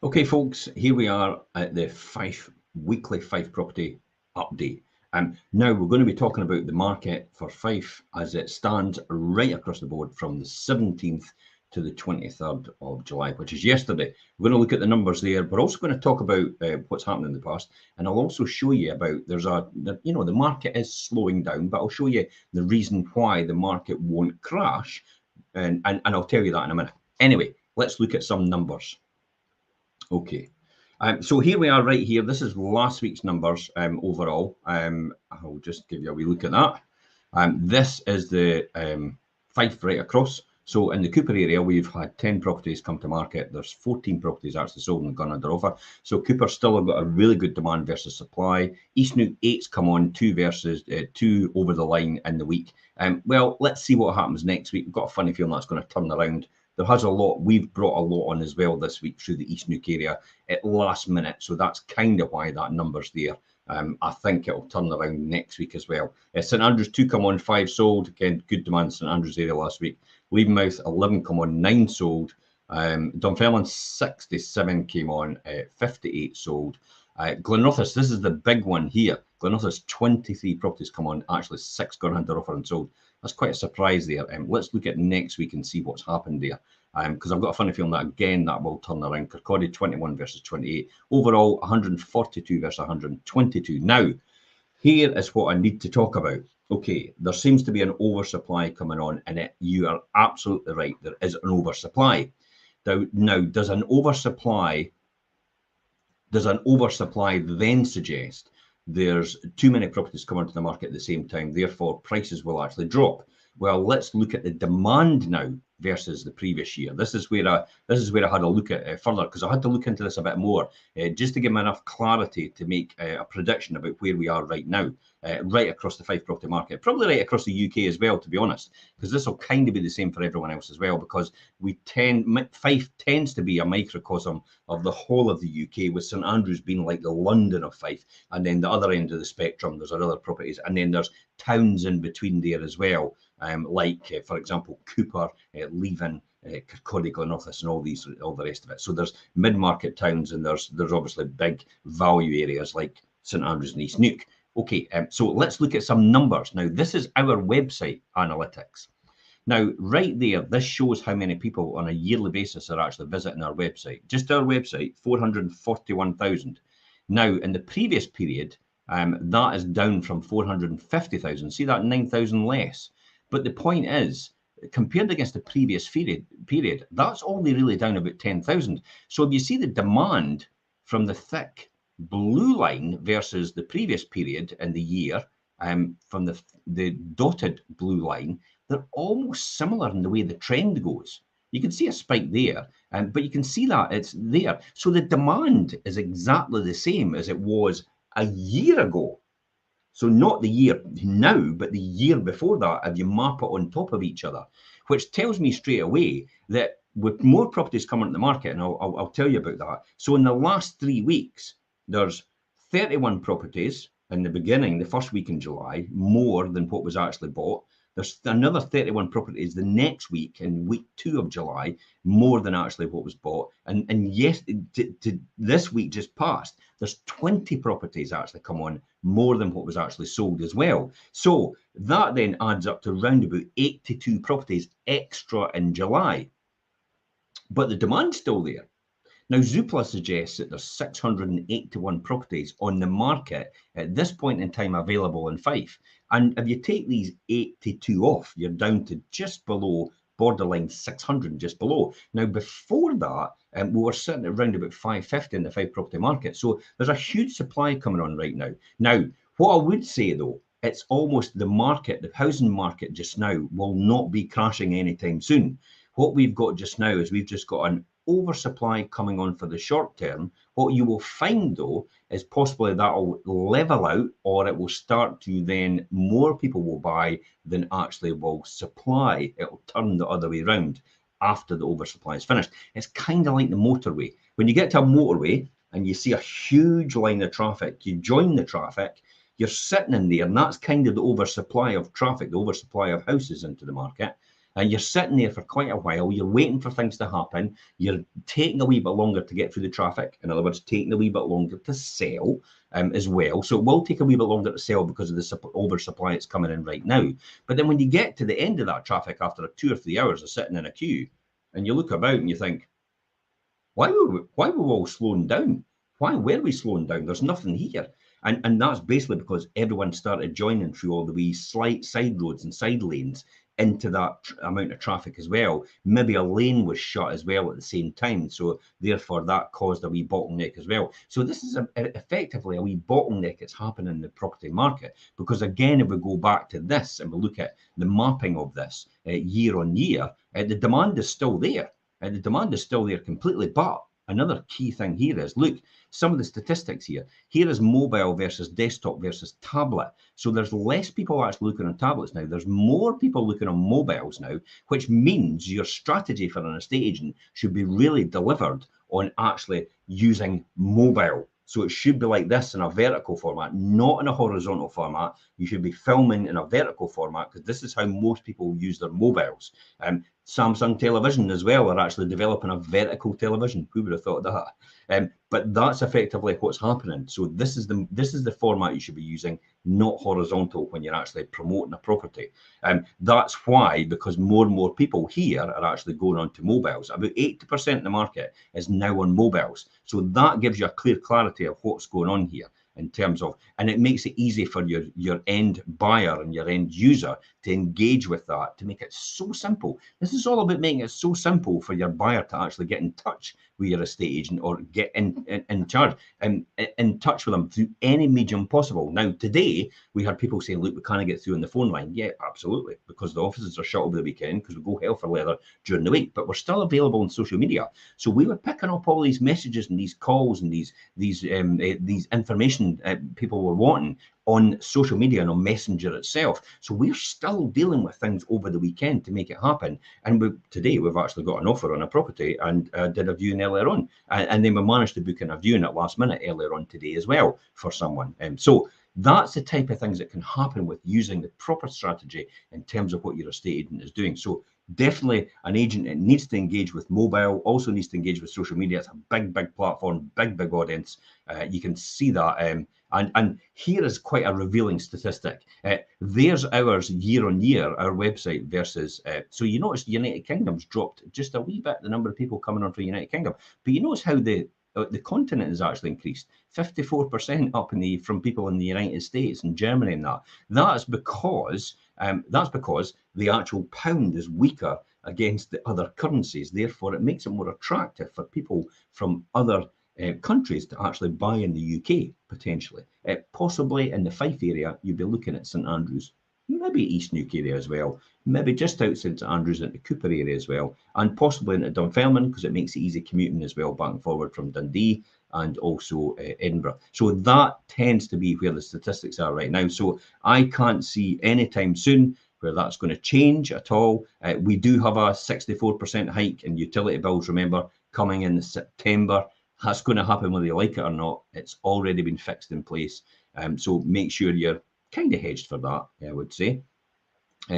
Okay, folks, here we are at the weekly Fife Property update. Now we're going to be talking about the market for Fife as it stands right across the board from the 17th to the 23rd of July, which is yesterday. We're going to look at the numbers there. We're also going to talk about what's happened in the past, and I'll also show you about the market is slowing down, but I'll show you the reason why the market won't crash, and I'll tell you that in a minute. Anyway, let's look at some numbers. Okay, so here we are right here. This is last week's numbers overall. I'll just give you a wee look at that. This is the Fife right across. So in the Cooper area, we've had 10 properties come to market. There's 14 properties actually sold and gone under offer. So Cooper still have got a really good demand versus supply. East Neuk 8's come on, two over the line in the week. Well, let's see what happens next week. We've got a funny feeling that's going to turn around. There has a lot, we've brought a lot on as well this week through the East Neuk area at last minute. So that's kind of why that number's there. I think it'll turn around next week as well. St Andrews 2 come on, 5 sold. Again, good demand in St Andrews area last week. Levenmouth 11 come on, 9 sold. Dunfermline 67 came on, 58 sold. Glenrothes, this is the big one here. Glenrothes 23 properties come on, actually 6 gone under offer and sold. That's quite a surprise there. Let's look at next week and see what's happened there. Because I've got a funny feeling that again that will turn around. Kirkcaldy 21 versus 28. Overall 142 versus 122. Now, here is what I need to talk about. Okay, there seems to be an oversupply coming on, and you are absolutely right. There is an oversupply. Now, does an oversupply then suggest there's too many properties coming to the market at the same time, therefore prices will actually drop? Well, let's look at the demand now versus the previous year. This is where I had a look at further, because I had to look into this a bit more just to give me enough clarity to make a prediction about where we are right now, right across the Fife property market, probably right across the UK as well, to be honest, because this will kind of be the same for everyone else as well, because Fife tends to be a microcosm of the whole of the UK, with St Andrews being like the London of Fife, and then the other end of the spectrum, there's other properties, and then there's towns in between there as well. For example, Cooper, Leven, Kirkcaldy, Glenrothes, and all the rest of it. So there's mid-market towns, and there's obviously big value areas like St Andrews and East Neuk. Okay, so let's look at some numbers. Now, this is our website analytics. Now, right there, this shows how many people on a yearly basis are actually visiting our website. Just our website, 441,000. Now, in the previous period, that is down from 450,000. See that, 9,000 less. But the point is, compared against the previous period, that's only really down about 10,000. So if you see the demand from the thick blue line versus the previous period in the year, from the dotted blue line, they're almost similar in the way the trend goes. You can see a spike there, but you can see that it's there. So the demand is exactly the same as it was a year ago. So not the year now, but the year before that, if you map it on top of each other, which tells me straight away that with more properties coming to the market, and I'll tell you about that. So in the last 3 weeks, there's 31 properties in the beginning, the first week in July, more than what was actually bought. There's another 31 properties the next week, in week 2 of July, more than actually what was bought. And yes, this week just passed, there's 20 properties actually come on, more than what was actually sold as well. So that then adds up to around about 82 properties extra in July. But the demand's still there. Now, Zoopla suggests that there's 681 properties on the market at this point in time available in Fife. And if you take these 82 off, you're down to just below borderline 600, just below. Now, before that, we were sitting at around about 550 in the Fife property market. So there's a huge supply coming on right now. Now, what I would say, though, it's almost the market, the housing market just now will not be crashing anytime soon. What we've got just now is we've just got an oversupply coming on for the short term. What you will find, though, is possibly that will level out, or it will start to then more people will buy than actually will supply. It will turn the other way around after the oversupply is finished. It's kind of like the motorway. When you get to a motorway and you see a huge line of traffic, you join the traffic, you're sitting in there, and that's kind of the oversupply of traffic, the oversupply of houses into the market. and you're sitting there for quite a while, you're waiting for things to happen, you're taking a wee bit longer to get through the traffic, in other words, taking a wee bit longer to sell as well. So it will take a wee bit longer to sell because of the oversupply that's coming in right now. But then when you get to the end of that traffic after 2 or 3 hours of sitting in a queue, and you look about and you think, why were we all slowing down? Why were we slowing down? There's nothing here. And that's basically because everyone started joining through all the wee slight side roads and side lanes into that amount of traffic as well. Maybe a lane was shut as well at the same time. So therefore that caused a wee bottleneck as well. So this is effectively a wee bottleneck that's happening in the property market. Because again, if we go back to this and we look at the mapping of this year on year, the demand is still there. The demand is still there completely. But another key thing here is, look, some of the statistics here. Here is mobile versus desktop versus tablet. So there's less people actually looking on tablets now. There's more people looking on mobiles now, which means your strategy for an estate agent should be really delivered on actually using mobile. So it should be like this in a vertical format, not in a horizontal format. You should be filming in a vertical format because this is how most people use their mobiles. Samsung Television as well are actually developing a vertical television. Who would have thought that? But that's effectively what's happening. So this is the format you should be using, not horizontal when you're actually promoting a property. That's why, because more and more people here are actually going on to mobiles. About 80% of the market is now on mobiles. So that gives you a clear clarity of what's going on here in terms of, and it makes it easy for your end buyer and your end user to engage with that, to make it so simple. This is all about making it so simple for your buyer to actually get in touch with your estate agent or get in charge and in touch with them through any medium possible. Now, today, we had people saying, look, we can't get through on the phone line. Yeah, absolutely, because the offices are shut over the weekend because we go hell for leather during the week, but we're still available on social media. So we were picking up all these messages and these calls and these information people were wanting on social media and on Messenger itself. So we're still dealing with things over the weekend to make it happen. And today we've actually got an offer on a property and did a viewing earlier on. And then we managed to book in a viewing at last minute earlier on today as well for someone. So that's the type of things that can happen with using the proper strategy in terms of what your estate agent is doing. So definitely an agent that needs to engage with mobile, also needs to engage with social media. It's a big platform, big audience. You can see that. And here is quite a revealing statistic. There's ours year on year, our website versus, so you notice the United Kingdom's dropped just a wee bit, the number of people coming on from the United Kingdom. But you notice how the continent has actually increased 54% up from people in the United States and Germany and that. That's because the actual pound is weaker against the other currencies. Therefore, it makes it more attractive for people from other countries to actually buy in the UK, potentially. Possibly in the Fife area, you'd be looking at St Andrews, maybe East Nuke area as well, maybe just outside St Andrews into Cooper area as well, and possibly into Dunfermline because it makes it easy commuting as well back and forward from Dundee and also Edinburgh. So that tends to be where the statistics are right now. So I can't see anytime soon where that's going to change at all. We do have a 64% hike in utility bills, remember, coming in September. That's going to happen whether you like it or not. It's already been fixed in place. So make sure you're kind of hedged for that, I would say.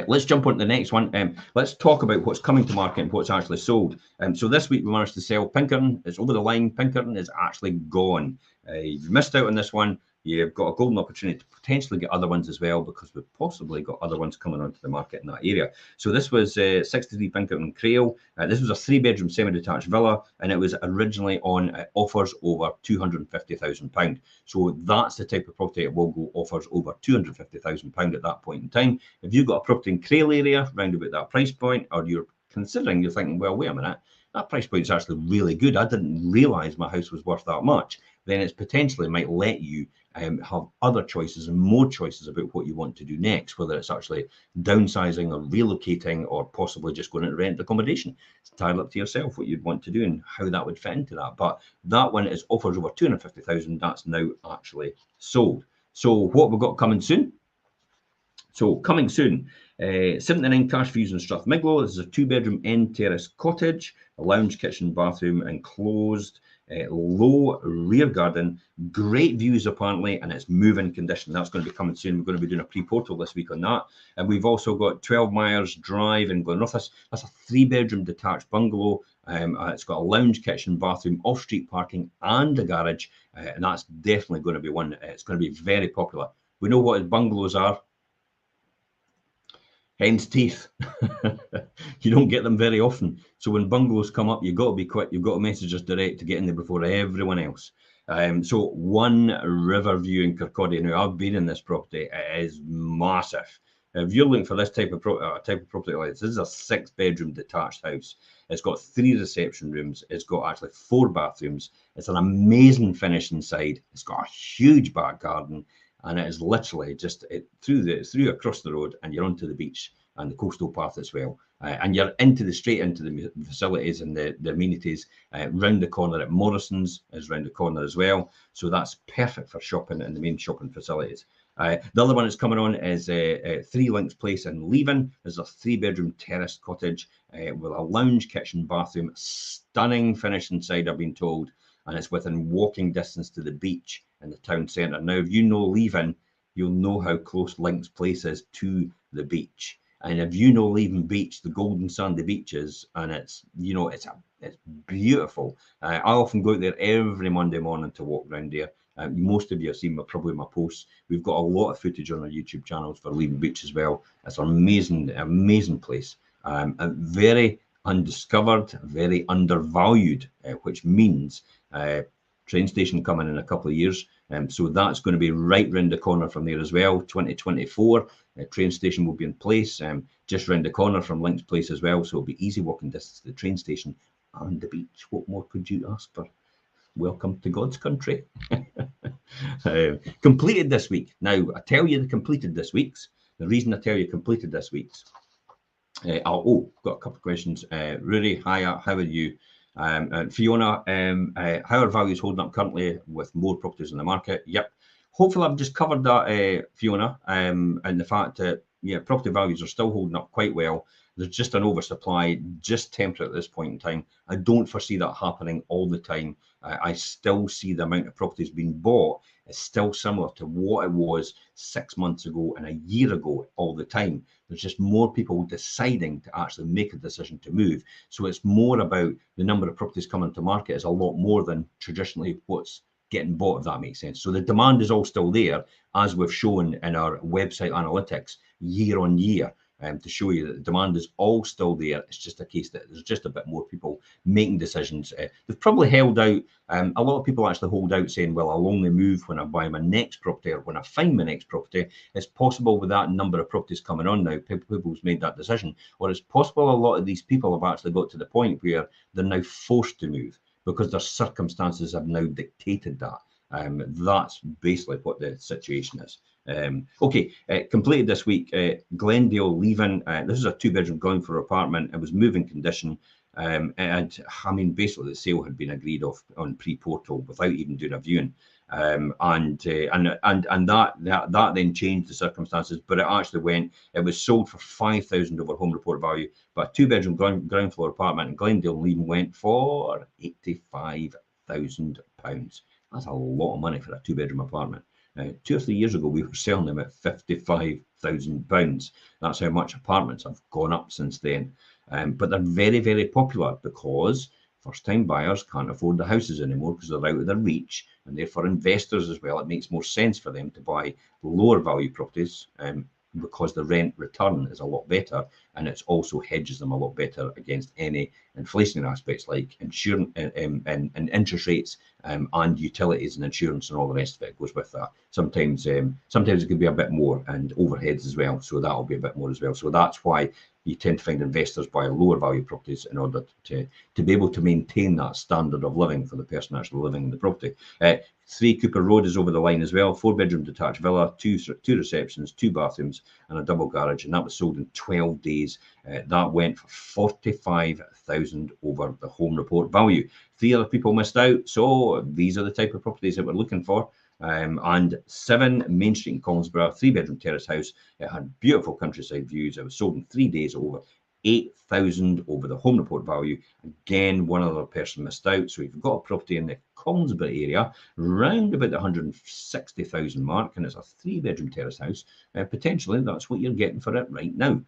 Let's jump on to the next one. Let's talk about what's coming to market and what's actually sold. So this week we managed to sell Pinkerton. It's over the line. Pinkerton is actually gone. You've missed out on this one. You've got a golden opportunity to potentially get other ones as well because we've possibly got other ones coming onto the market in that area. So this was 63 Pinkerton Crail. This was a 3-bedroom semi-detached villa and it was originally on offers over £250,000. So that's the type of property that will go offers over £250,000 at that point in time. If you've got a property in Crail area round about that price point, or you're thinking, well, wait a minute, that price point is actually really good. I didn't realise my house was worth that much. Then it potentially might let you have other choices and more choices about what you want to do next, whether it's actually downsizing or relocating or possibly just going into rent accommodation. It's entirely up to yourself what you'd want to do and how that would fit into that. But that one is offers over 250,000. That's now actually sold. So what we've got coming soon? So coming soon, 79 cash views in Strathmiglo. This is a 2-bedroom end terrace cottage, a lounge, kitchen, bathroom enclosed. low rear garden, great views apparently, and it's move-in condition. That's going to be coming soon. We're going to be doing a pre-portal this week on that. And we've also got 12 Myers Drive in Glenrothes. That's a 3-bedroom detached bungalow. It's got a lounge, kitchen, bathroom, off-street parking, and a garage. And that's definitely going to be one. It's going to be very popular. We know what bungalows are. Hen's teeth. You don't get them very often. So when bungalows come up, you've got to be quick. You've got to message us direct to get in there before everyone else. So One Riverview in Kirkcaldy. Now, I've been in this property. It is massive. If you're looking for this type of property like this is a 6-bedroom detached house. It's got 3 reception rooms. It's got actually 4 bathrooms. It's an amazing finish inside. It's got a huge back garden. And it is literally just through across the road, and you're onto the beach and the coastal path as well. And you're straight into the facilities and the amenities. Round the corner at Morrison's is round the corner as well. So that's perfect for shopping and the main shopping facilities. The other one that's coming on is 3 Links Place in Leven. There's a 3-bedroom terraced cottage with a lounge, kitchen, bathroom, stunning finish inside, I've been told. And it's within walking distance to the beach in the town centre. Now, if you know Leven, you'll know how close Links Place is to the beach. And if you know Leven Beach, the golden sandy beaches, and it's beautiful. I often go out there every Monday morning to walk around there. Most of you have seen probably my posts. We've got a lot of footage on our YouTube channels for Leven Beach as well. It's an amazing place. Very undiscovered, very undervalued, which means train station coming in a couple of years. So that's going to be right round the corner from there as well. 2024, train station will be in place just round the corner from Links Place as well. So it'll be easy walking distance to the train station and the beach. What more could you ask for? Welcome to God's country. Completed this week. Now, I tell you the completed this week's. The reason I tell you completed this week's. Got a couple of questions. Rory, hiya, how are you? Fiona, how are values holding up currently with more properties in the market? Yep. Hopefully I've just covered that, Fiona, and the fact that property values are still holding up quite well. There's just an oversupply, just temporary at this point in time. I don't foresee that happening all the time. I still see the amount of properties being bought is still similar to what it was 6 months ago and a year ago all the time. There's just more people deciding to actually make a decision to move. So it's more about the number of properties coming to market is a lot more than traditionally what's getting bought, if that makes sense. So the demand is all still there, as we've shown in our website analytics year on year. To show you that the demand is all still there. It's just a case that there's just a bit more people making decisions. They've probably held out. A lot of people actually hold out saying, well, I'll only move when I buy my next property or when I find my next property. It's possible with that number of properties coming on now, people's made that decision. Or it's possible a lot of these people have actually got to the point where they're now forced to move because their circumstances have now dictated that. That's basically what the situation is. Completed this week, Glendale Leven. This is a 2-bedroom ground floor apartment. It was moving condition. And I mean, basically the sale had been agreed off on pre-portal without even doing a viewing. And that then changed the circumstances, but it actually it was sold for 5,000 over home report value, but a 2-bedroom ground floor apartment in Glendale Leven went for £85,000. That's a lot of money for a 2-bedroom apartment. 2 or 3 years ago, we were selling them at £55,000. That's how much apartments have gone up since then. But they're very, very popular because first-time buyers can't afford the houses anymore because they're out of their reach, and therefore investors as well, it makes more sense for them to buy lower value properties because the rent return is a lot better, and it also hedges them a lot better against any inflationary aspects like insurance and interest rates and utilities and insurance and all the rest of it goes with that. Sometimes it could be a bit more, and overheads as well, so that'll be a bit more as well. So that's why you tend to find investors buy lower value properties in order to be able to maintain that standard of living for the person actually living in the property. 3 Cooper Road is over the line as well. 4-bedroom detached villa, 2 receptions, 2 bathrooms, and a double garage, and that was sold in 12 days. That went for 45,000 over the home report value. 3 other people missed out, so these are the type of properties that we're looking for. And 7 Main Street in Collinsborough, 3-bedroom terrace house. It had beautiful countryside views. It was sold in 3 days over 8,000 over the home report value. Again, one other person missed out. So if you've got a property in the Collinsborough area, round about the 160,000 mark, and it's a 3-bedroom terrace house, potentially that's what you're getting for it right now.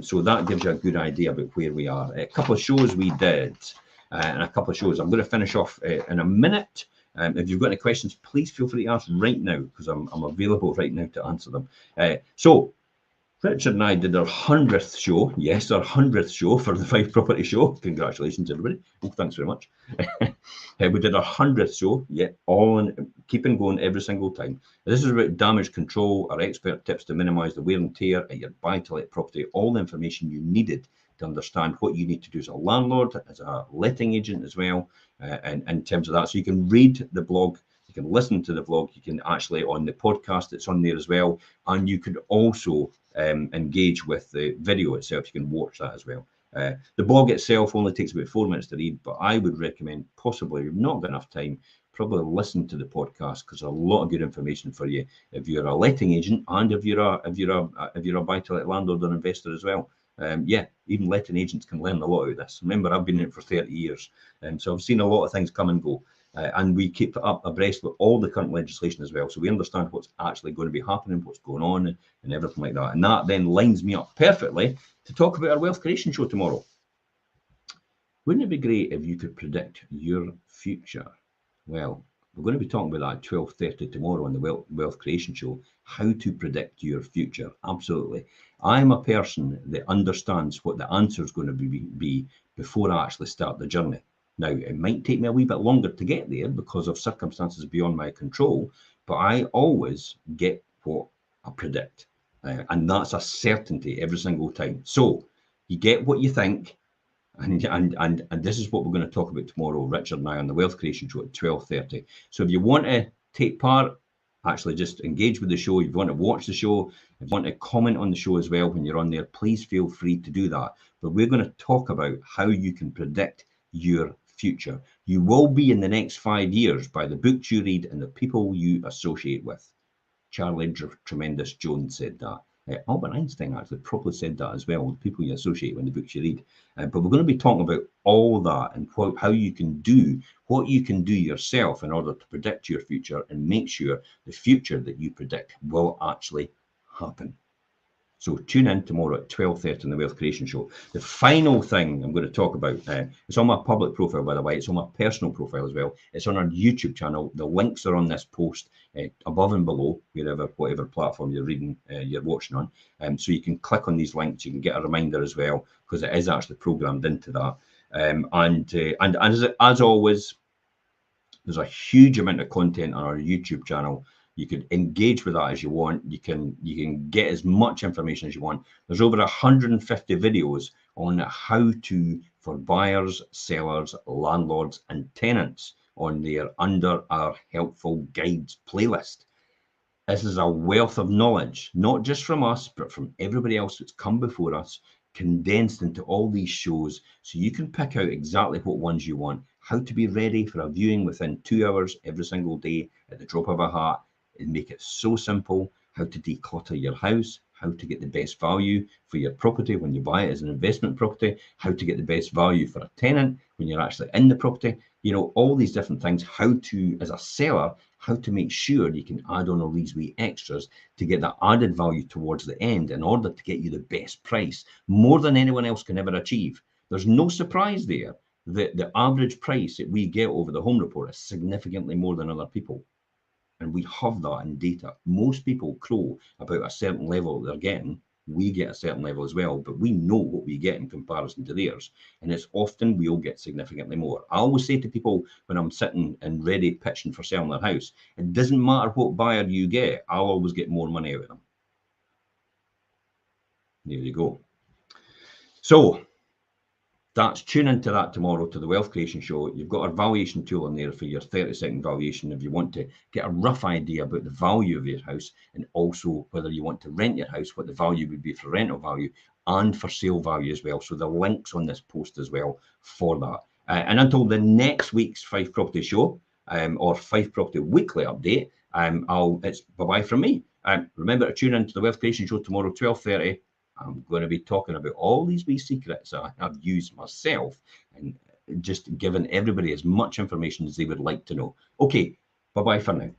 So that gives you a good idea about where we are. A couple of shows we did, and a couple of shows. I'm going to finish off in a minute. If you've got any questions, please feel free to ask right now, because I'm available right now to answer them. So Richard and I did our 100th show. Yes, our 100th show for the Fife Property Show. Congratulations, everybody. Oh, thanks very much. We did our 100th show. Yeah, all in, keeping going every single time. This is about damage control, our expert tips to minimise the wear and tear at your buy-to-let property, all the information you needed to understand what you need to do as a landlord, as a letting agent as well, and in terms of that. So you can read the blog, you can listen to the vlog, you can actually, on the podcast, it's on there as well, and you could also engage with the video itself. You can watch that as well. The blog itself only takes about 4 minutes to read, but I would recommend, possibly, if you've not got enough time, probably listen to the podcast, because there's a lot of good information for you if you're a letting agent and if you're a buy-to-let landlord or investor as well. Yeah, even letting agents can learn a lot out of this. Remember, I've been in it for 30 years, so I've seen a lot of things come and go. And we keep up abreast with all the current legislation as well. So we understand what's actually going to be happening, what's going on, and everything like that. And that then lines me up perfectly to talk about our wealth creation show tomorrow. Wouldn't it be great if you could predict your future? Well, we're going to be talking about that at 12:30 tomorrow on the wealth creation show, how to predict your future. Absolutely. I'm a person that understands what the answer is going to be before I actually start the journey. Now, it might take me a wee bit longer to get there because of circumstances beyond my control, but I always get what I predict. And that's a certainty every single time. So you get what you think, and this is what we're going to talk about tomorrow, Richard and I, on the Wealth Creation Show at 12:30. So if you want to take part, actually just engage with the show. If you want to watch the show, if you want to comment on the show as well when you're on there, please feel free to do that. But we're going to talk about how you can predict your future. You will be in the next 5 years by the books you read and the people you associate with. Charlie Tremendous Jones said that. Albert Einstein actually probably said that as well, the people you associate with and the books you read. But we're going to be talking about all that and how you can do what you can do yourself in order to predict your future and make sure the future that you predict will actually happen. So tune in tomorrow at 12:30 on the Wealth Creation Show. The final thing I'm going to talk about, it's on my public profile, by the way. It's on my personal profile as well. It's on our YouTube channel. The links are on this post above and below, whatever platform you're watching on. So you can click on these links. You can get a reminder as well, because it is actually programmed into that. And as always, there's a huge amount of content on our YouTube channel. You can engage with that as you want. You can get as much information as you want. There's over 150 videos on how to for buyers, sellers, landlords, and tenants on there under our helpful guides playlist. This is a wealth of knowledge, not just from us, but from everybody else that's come before us, condensed into all these shows, so you can pick out exactly what ones you want, how to be ready for a viewing within 2 hours every single day at the drop of a hat, and make it so simple, how to declutter your house, how to get the best value for your property when you buy it as an investment property, how to get the best value for a tenant when you're actually in the property, all these different things, how to, as a seller, how to make sure you can add on all these wee extras to get that added value towards the end in order to get you the best price, more than anyone else can ever achieve. There's no surprise there that the average price that we get over the home report is significantly more than other people. And we have that in data. Most people crow about a certain level they're getting. We get a certain level as well, but we know what we get in comparison to theirs. And it's often we'll get significantly more. I always say to people when I'm sitting and ready pitching for selling their house, it doesn't matter what buyer you get, I'll always get more money out of them. There you go. So tune into that tomorrow, to the Wealth Creation Show. You've got our valuation tool in there for your 30-second valuation if you want to get a rough idea about the value of your house, and also whether you want to rent your house, what the value would be for rental value and for sale value as well. So the links on this post as well for that. And until the next week's Fife Property Show or Fife Property Weekly Update, it's bye-bye from me. Remember to tune into the Wealth Creation Show tomorrow, 12:30. I'm going to be talking about all these wee secrets I have used myself and just giving everybody as much information as they would like to know. Okay, bye-bye for now.